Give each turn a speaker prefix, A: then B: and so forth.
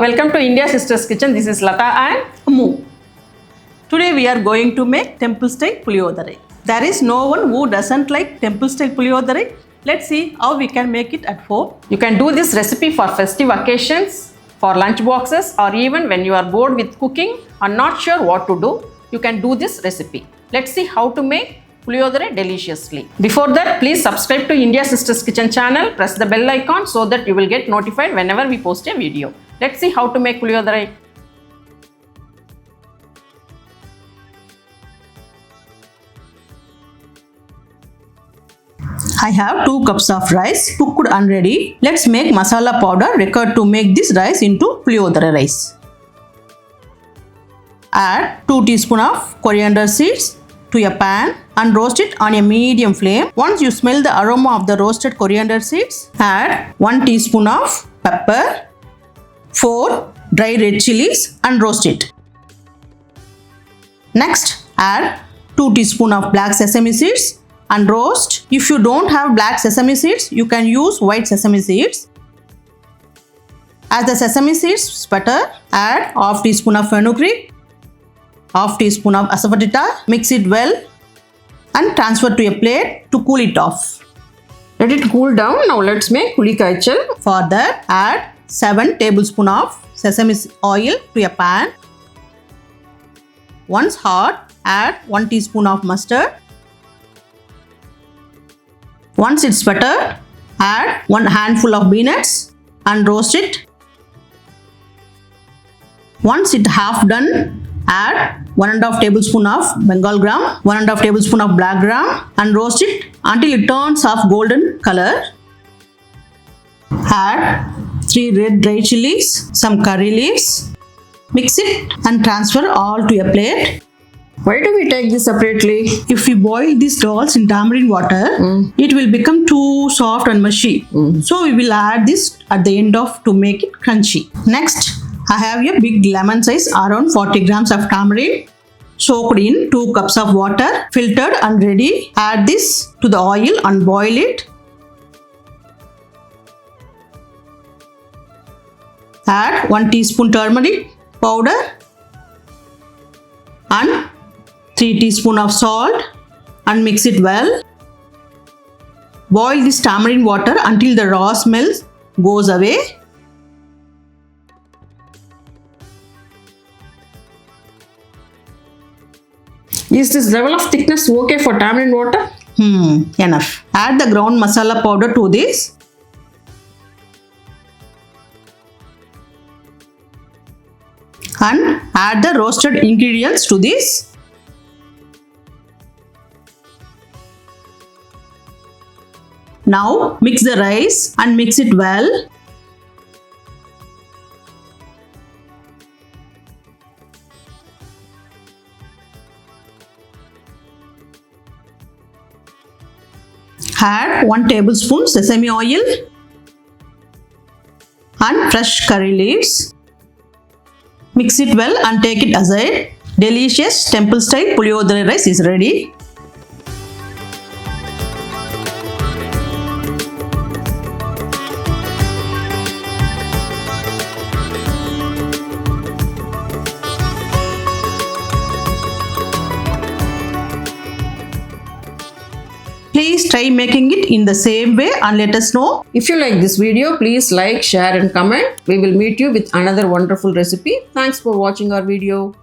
A: welcome to India Sisters Kitchen. This is Lata and Ammu. Today we are going to make Temple Style Puliyodharai. There is no one who doesn't like Temple Style Puliyodharai. Let's see how we can make it at home. You can do this recipe for festive occasions, for lunch boxes, or even when you are bored with cooking or not sure what to do, you can do this recipe. Let's see how to make Puliyodharai deliciously. Before that, please subscribe to India Sisters Kitchen channel, press the bell icon so that you will get notified whenever we post a video. Let's see how to make Puliyodharai. I have 2 cups of rice cooked and ready. Let's make masala powder required to make this rice into Puliyodharai rice. Add 2 teaspoons of coriander seeds to a pan and roast it on a medium flame. Once you smell the aroma of the roasted coriander seeds, add 1 teaspoon of pepper, 4 dry red chillies and roast it. Next, add 2 teaspoons of black sesame seeds and roast. If you don't have black sesame seeds, you can use white sesame seeds. As the sesame seeds sputter, add half teaspoon of fenugreek, half teaspoon of Asafoetida, mix it well and transfer to a plate to cool it off. Let it cool down. Now let's make pulihora. For that, add 7 tablespoons of sesame oil to a pan. Once hot, add 1 teaspoon of mustard. Once it's buttered, add 1 handful of peanuts and roast it. Once it's half done, add 1.5 tablespoon of Bengal gram, 1.5 tablespoon of black gram and roast it until it turns of golden color. Add 3 red dry chillies, some curry leaves. Mix it and transfer all to a plate. Why do we take this separately? If we boil these dolls in tamarind water, it will become too soft and mushy. So we will add this at the end to make it crunchy. Next, I have a big lemon size around 40 grams of tamarind soaked in 2 cups of water, filtered and ready. Add this to the oil and boil it. Add 1 teaspoon turmeric powder and 3 teaspoons of salt and mix it well. Boil this tamarind water until the raw smell goes away. Is this level of thickness okay for tamarind water? Enough. Add the ground masala powder to this. And add the roasted ingredients to this. Now mix the rice and mix it well. Add 1 tablespoon sesame oil and fresh curry leaves. Mix it well and take it aside. Delicious Temple Style Puliyodharai rice is ready. Please try making it in the same way and let us know. If you like this video, please like, share and comment. We will meet you with another wonderful recipe. Thanks for watching our video.